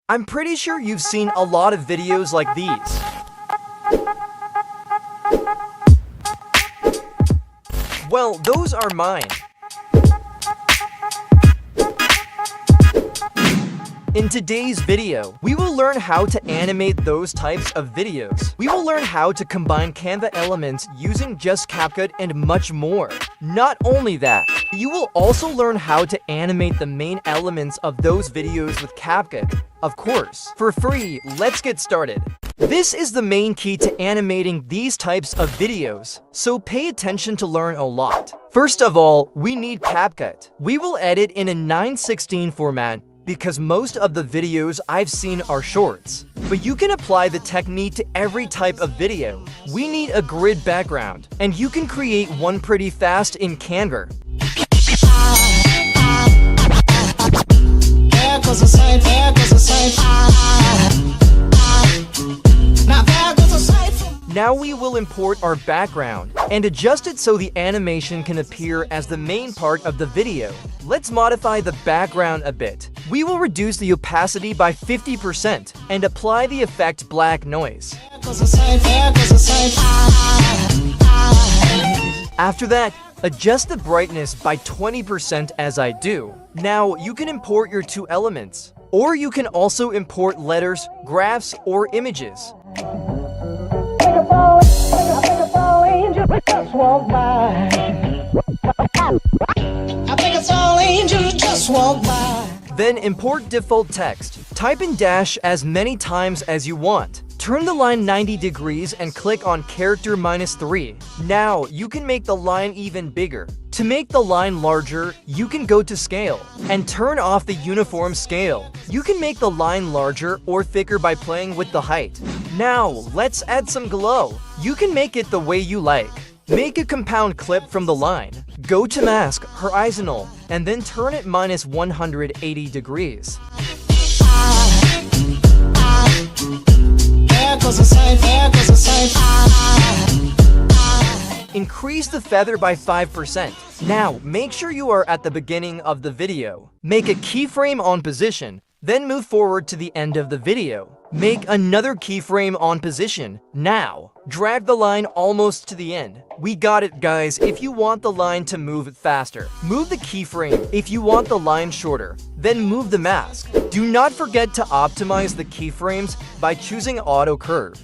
I'm pretty sure you've seen a lot of videos like these. Well, those are mine. In today's video, we will learn how to animate those types of videos. We will learn how to combine Canva elements using just CapCut and much more. Not only that, you will also learn how to animate the main elements of those videos with CapCut. Of course, for free. Let's get started. This is the main key to animating these types of videos, so pay attention to learn a lot. First of all, we need CapCut. We will edit in a 9:16 format because most of the videos I've seen are shorts. But you can apply the technique to every type of video. We need a grid background, and you can create one pretty fast in Canva. Now we will import our background and adjust it so the animation can appear as the main part of the video. Let's modify the background a bit. We will reduce the opacity by 50% and apply the effect black noise. After that, adjust the brightness by 20% as I do. Now you can import your two elements, or you can also import letters, graphs, or images. Then import default text. Type in dash as many times as you want. Turn the line 90 degrees and click on character -3. Now you can make the line even bigger. To make the line larger, you can go to scale and turn off the uniform scale. You can make the line larger or thicker by playing with the height. Now let's add some glow. You can make it the way you like. Make a compound clip from the line. Go to mask, horizontal, and then turn it -180 degrees. Increase the feather by 5%. Now, make sure you are at the beginning of the video. Make a keyframe on position, then move forward to the end of the video. Make another keyframe on position. Now, drag the line almost to the end. We got it, guys. If you want the line to move faster, move the keyframe. If you want the line shorter, then move the mask. Do not forget to optimize the keyframes by choosing auto curve.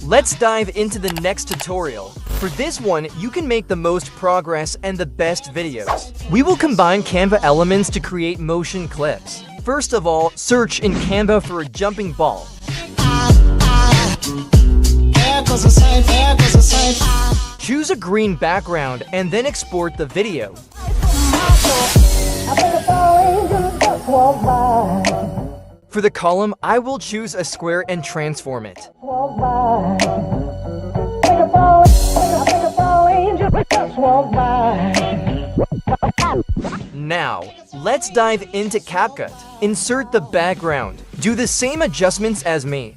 Let's dive into the next tutorial. For this one, you can make the most progress and the best videos. We will combine Canva elements to create motion clips. First of all, search in Canva for a jumping ball. Choose a green background and then export the video. For the column, I will choose a square and transform it. Now, let's dive into CapCut. Insert the background. Do the same adjustments as me.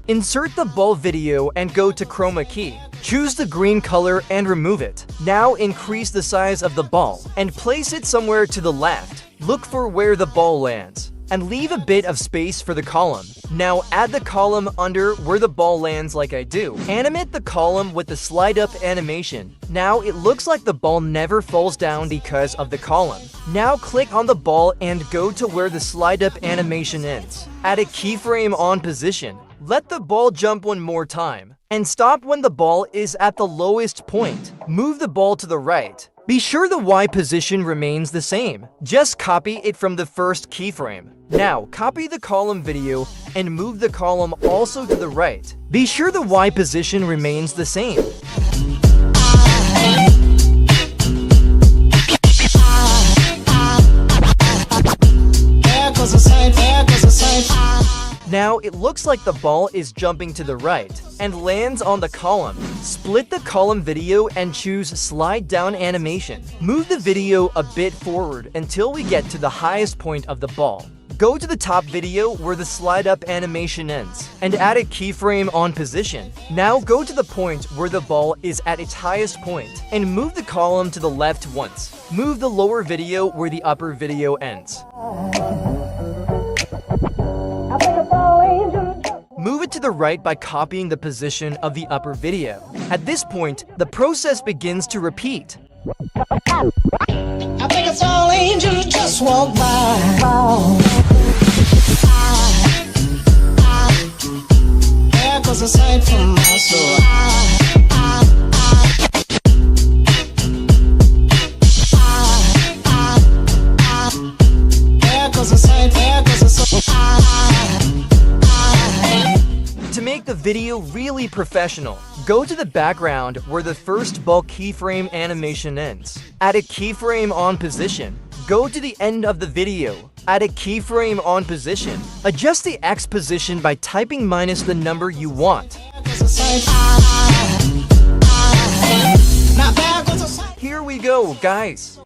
Insert the ball video and go to chroma key. Choose the green color and remove it. Now increase the size of the ball and place it somewhere to the left. Look for where the ball lands and leave a bit of space for the column. Now add the column under where the ball lands like I do. Animate the column with the slide up animation. Now it looks like the ball never falls down because of the column. Now click on the ball and go to where the slide up animation ends. Add a keyframe on position. Let the ball jump one more time and stop when the ball is at the lowest point. Move the ball to the right. Be sure the Y position remains the same. Just copy it from the first keyframe. Now, copy the column video and move the column also to the right. Be sure the Y position remains the same. Now it looks like the ball is jumping to the right and lands on the column. Split the column video and choose slide down animation. Move the video a bit forward until we get to the highest point of the ball. Go to the top video where the slide up animation ends and add a keyframe on position. Now go to the point where the ball is at its highest point and move the column to the left once. Move the lower video where the upper video ends. Move it to the right by copying the position of the upper video. At this point, the process begins to repeat. I think it's all angels just walk by. There goes a sight from my soul. There goes a sight, there goes a soul. To make the video really professional, go to the background where the first ball keyframe animation ends. Add a keyframe on position. Go to the end of the video. Add a keyframe on position. Adjust the X position by typing minus the number you want. Here we go, guys.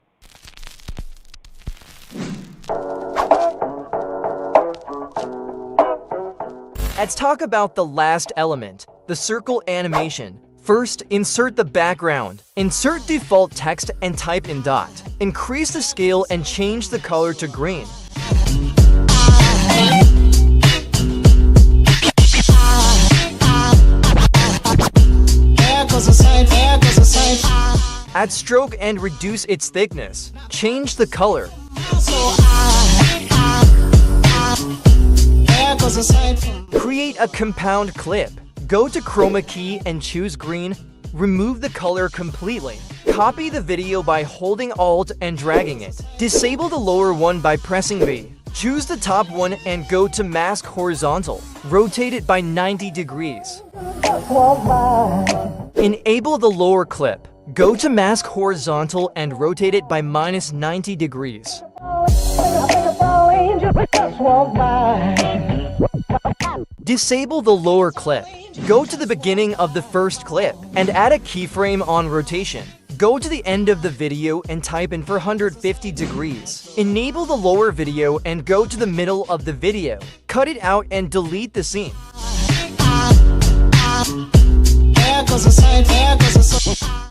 Let's talk about the last element, the circle animation. First, insert the background. Insert default text and type in dot. Increase the scale and change the color to green. Add stroke and reduce its thickness. Change the color. Create a compound clip. Go to chroma key and choose green. Remove the color completely. Copy the video by holding Alt and dragging it. Disable the lower one by pressing V. Choose the top one and go to mask horizontal. Rotate it by 90 degrees. Enable the lower clip. Go to mask horizontal and rotate it by minus 90 degrees. Disable the lower clip. Go to the beginning of the first clip and add a keyframe on rotation. Go to the end of the video and type in 450 degrees. Enable the lower video and go to the middle of the video. Cut it out and delete the scene.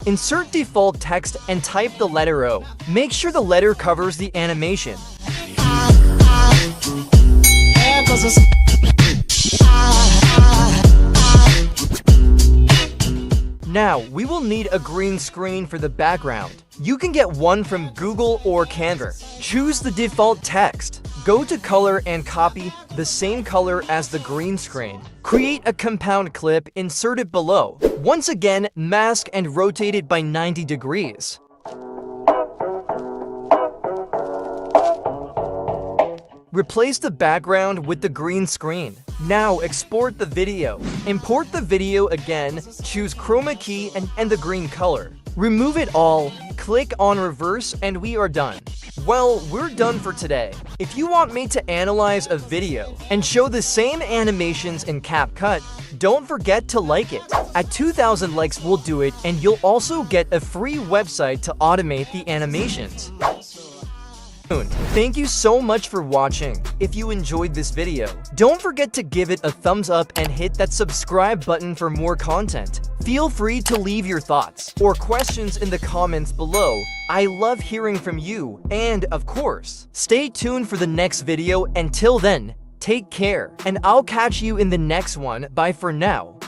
Insert default text and type the letter O. Make sure the letter covers the animation. Now, we will need a green screen for the background. You can get one from Google or Canva. Choose the default text. Go to color and copy the same color as the green screen. Create a compound clip, insert it below. Once again, mask and rotate it by 90 degrees. Replace the background with the green screen. Now export the video. Import the video again, choose chroma key and the green color. Remove it all, click on reverse, and we are done. Well, we're done for today. If you want me to analyze a video and show the same animations in CapCut, don't forget to like it. At 2,000 likes, we'll do it, and you'll also get a free website to automate the animations. Thank you so much for watching. If you enjoyed this video, don't forget to give it a thumbs up and hit that subscribe button for more content. Feel free to leave your thoughts or questions in the comments below. I love hearing from you, and of course, stay tuned for the next video. Until then, take care, and I'll catch you in the next one. Bye for now.